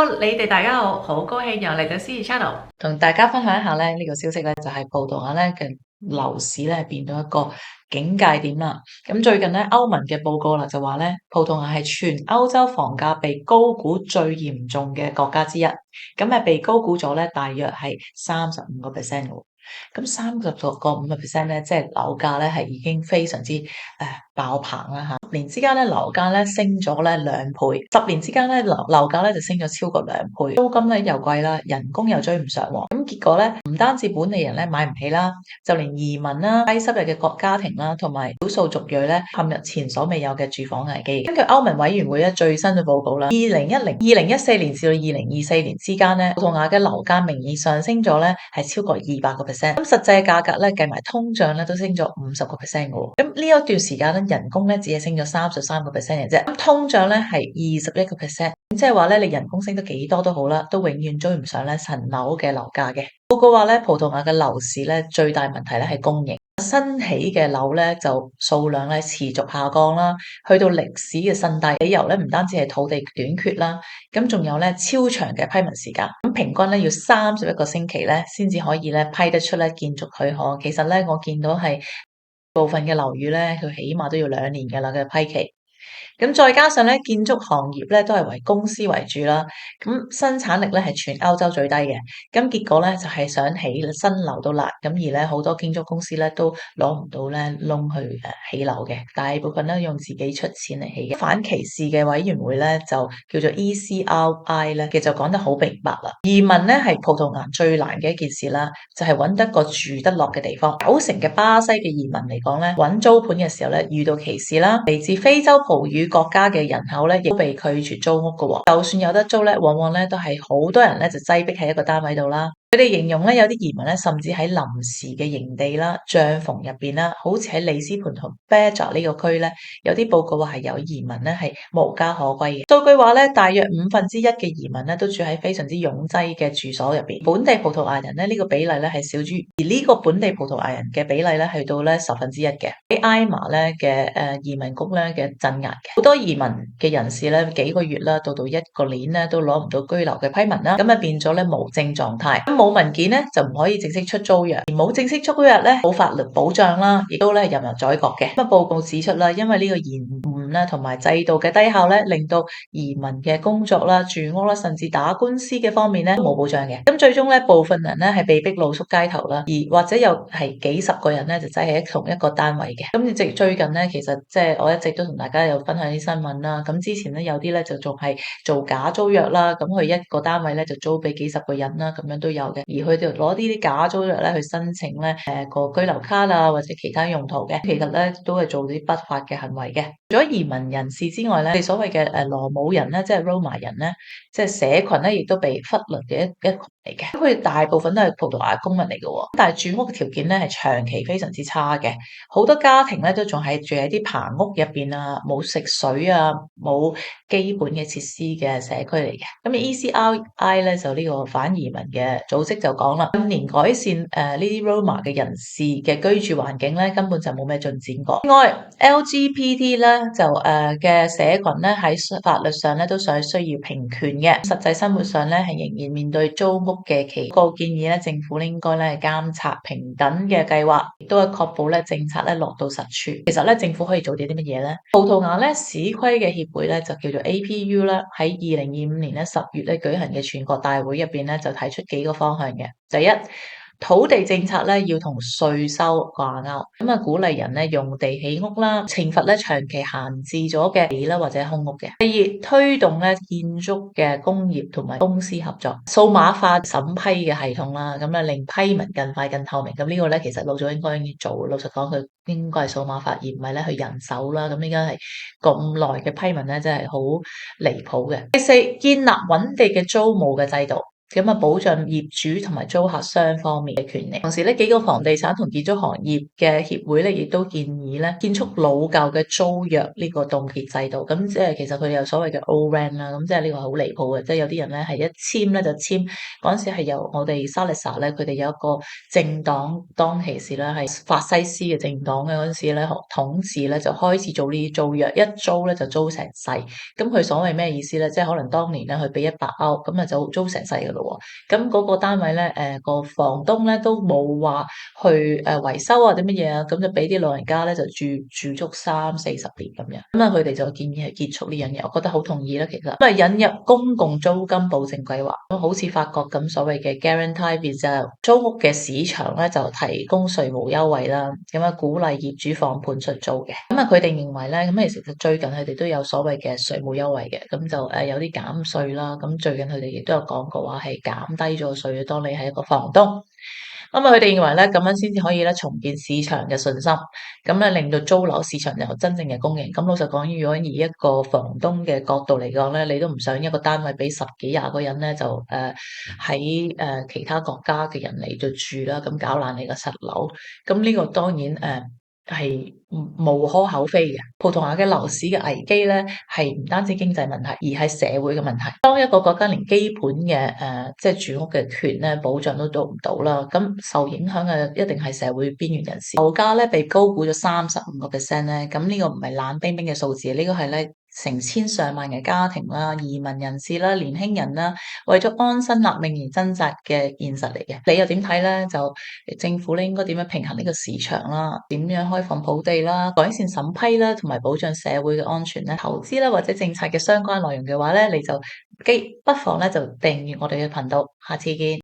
Hello，你哋大家好，好高興又嚟到思怡 channel，同大家分享一下咧呢個消息咧，就係葡萄牙咧嘅樓市咧變到一個警戒點啦。咁最近咧歐盟嘅報告啦就話咧，葡萄牙係全歐洲房價被高估最嚴重嘅國家之一，咁被高估咗咧大約係35%嘅。咁35%咧，即係樓價咧係已經非常之爆棚啦嚇。10年之間咧樓價咧升咗咧2倍，10年之間咧樓價咧就升咗超過2倍，租金咧又貴啦，人工又追唔上喎。咁結果咧唔單止本地人咧買唔起啦，就連移民啦、低收入嘅各家庭啦，同埋少數族裔咧陷入前所未有嘅住房危機。根據歐盟委員會咧最新嘅報告啦，2014年至到2024年之間咧，葡萄牙嘅樓價名義上升咗咧係超過200%。咁實際價格咧計埋通脹咧都升咗50%嘅喎。咁呢一段時間咧人工咧只係升咗33%嘅啫。咁通脹咧係21%。即係話咧你人工升得幾多都好啦，都永遠追唔上咧層樓嘅樓價嘅。報告話咧葡萄牙嘅樓市咧最大問題咧係供應，新起嘅樓咧就數量咧持續下降啦，去到歷史嘅新低。理由咧唔單止係土地短缺啦，咁仲有咧超長嘅批文時間，咁平均咧要31個星期咧先至可以咧批得出咧建築許可。其實咧我見到係部分嘅樓宇咧，佢起碼都要2年㗎啦嘅批期。咁再加上咧，建築行業咧都係為公司為主啦，咁生產力咧係全歐洲最低嘅，咁結果咧就係想起新樓都難，咁而咧好多建築公司咧都攞唔到咧窿去起樓嘅，大部分咧用自己出錢嚟起嘅。反歧視嘅委員會咧就叫做 ECRI 咧，其實就講得好明白啦。移民咧係葡萄牙最難嘅一件事啦，就係揾得個住得落嘅地方。90%嘅巴西嘅移民嚟講咧，揾租盤嘅時候咧遇到歧視啦，嚟自非洲葡語國家嘅人口咧，亦都被拒絕租屋嘅喎。就算有得租咧，往往咧都係好多人咧就擠迫喺一個單位度啦。佢哋形容咧，有啲移民咧，甚至喺臨時嘅營地啦、帳篷入邊啦，好似喺里斯本同啤佐呢個區咧，有啲報告話係有移民咧係無家可歸嘅。數據話咧，大約1/5嘅移民咧都住喺非常之擁擠嘅住所入邊。本地葡萄牙人咧呢個比例咧係少於，而呢個本地葡萄牙人嘅比例咧去到咧1/10嘅。喺埃馬咧嘅移民局咧嘅鎮壓嘅，好多移民嘅人士咧幾個月啦，到1個年咧都攞唔到居留嘅批文啦，咁變咗咧無證狀態。冇文件咧就唔可以正式出租約，而冇正式租約咧冇法律保障啦，亦都咧任人宰割嘅。報告指出啦，因為呢個延誤咧同埋制度嘅低效咧，令到移民嘅工作啦、住屋啦，甚至打官司嘅方面咧冇保障嘅。咁最終咧部分人咧係被逼露宿街頭啦，而或者有係幾十個人咧就擠喺同一個單位嘅。咁最近咧其實即係我一直都同大家有分享啲新聞啦。咁之前咧有啲咧就仲係做假租約啦，咁佢一個單位咧就租俾幾十個人啦，咁樣都有。而佢哋攞啲假租約咧去申請咧個居留卡啊或者其他用途嘅，其實咧都係做啲不法嘅行為嘅。除咗移民人士之外咧，你所謂嘅羅姆人咧，即係 Roma 人咧，即係社群咧，亦都被忽略嘅一群嚟嘅。佢哋大部分都係葡萄牙公民嚟嘅喎，但係住屋嘅條件咧係長期非常之差嘅，好多家庭咧都仲係住喺啲棚屋入邊啊，冇食水啊，冇基本嘅設施嘅社區嚟嘅。咁 ECRI 咧就呢個反移民嘅組織就講啦，近年改善呢啲 Roma 嘅人士嘅居住環境咧根本就冇咩進展過。另外 LGBT 咧就嘅社群咧喺法律上咧都需要平權嘅，實際生活上咧係仍然面對租屋嘅歧視。個建議咧政府應該咧監察平等嘅計劃，亦都係確保咧政策咧落到實處。其實咧政府可以做啲乜嘢咧？葡萄牙咧市規嘅協會咧就叫做 APU 啦，喺2025年咧10月咧舉行嘅全國大會入邊咧就提出幾個方向嘅。第一，土地政策咧要同稅收掛鈎，咁啊鼓勵人咧用地起屋啦，懲罰咧長期閒置咗嘅地啦或者空屋嘅。第二，推動咧建築嘅工業同埋公司合作，數碼化審批嘅系統啦，咁令批文更快更透明。咁呢個咧其實老早應該做，老實講佢應該係數碼化而唔係咧去人手啦。咁應該係咁耐嘅批文咧真係好離譜嘅。第四，建立穩定嘅租務嘅制度。咁啊保障業主同埋租客雙方面嘅權利。同時呢，幾個房地產同建築行業嘅協會咧，亦都建議咧建築老舊嘅租約呢個凍結制度。咁即係其實佢哋有所謂嘅 O-RAN 啦，咁即係呢個係好離譜嘅，即係有啲人咧係一簽咧就簽。嗰陣時係由我哋沙利薩咧，佢哋有一個政黨，當其時咧係法西斯嘅政黨嘅嗰陣時咧統治咧就開始做呢啲租約，一租咧就租成世。咁佢所謂咩意思咧？即係可能當年咧佢俾100歐，咁啊就租成世噶咯喎。咁嗰個單位咧，個房東咧都冇話去維修或者乜嘢啊，咁就俾啲老人家咧就住足30-40年咁樣。咁啊佢哋就建議係結束呢樣嘢，我覺得好同意啦。其實咁啊引入公共租金保證計劃，好似法國咁所謂嘅 guarantee visa， 租屋嘅市場咧就提供稅務優惠啦，咁啊鼓勵業主放盤出租嘅。咁啊佢哋認為咧，咁其實最近佢哋都有所謂嘅稅務優惠嘅，咁就有啲減稅啦。咁最近佢哋亦都有講過話係減低咗稅嘅，當你係一個房東。咁啊，佢哋認為咧咁樣先至可以咧重建市場嘅信心，咁咧令到租樓市場有真正嘅供應。咁老實講，如果以一個房東嘅角度嚟講咧，你都唔想一個單位俾10幾20個人咧就喺其他國家嘅人嚟到住啦，咁搞爛你個實樓。咁呢個當然係無可厚非嘅。葡萄牙嘅樓市嘅危機咧，係唔單止經濟問題，而係社會嘅問題。當一個國家連基本嘅即係住屋嘅權咧保障都做唔到啦，咁受影響嘅一定係社會邊緣人士。樓價咧被高估咗35%咧，咁呢個唔係冷冰冰嘅數字，呢個係咧成千上萬嘅家庭啦、移民人士啦、年輕人啦，為咗安身立命而掙扎嘅現實嚟嘅。你又點睇咧？就政府咧應該點樣平衡呢個市場啦？點樣開放土地啦？改善審批啦，同埋保障社會嘅安全咧？投資啦或者政策嘅相關內容嘅話咧，你就不妨咧就訂閱我哋嘅頻道。下次見。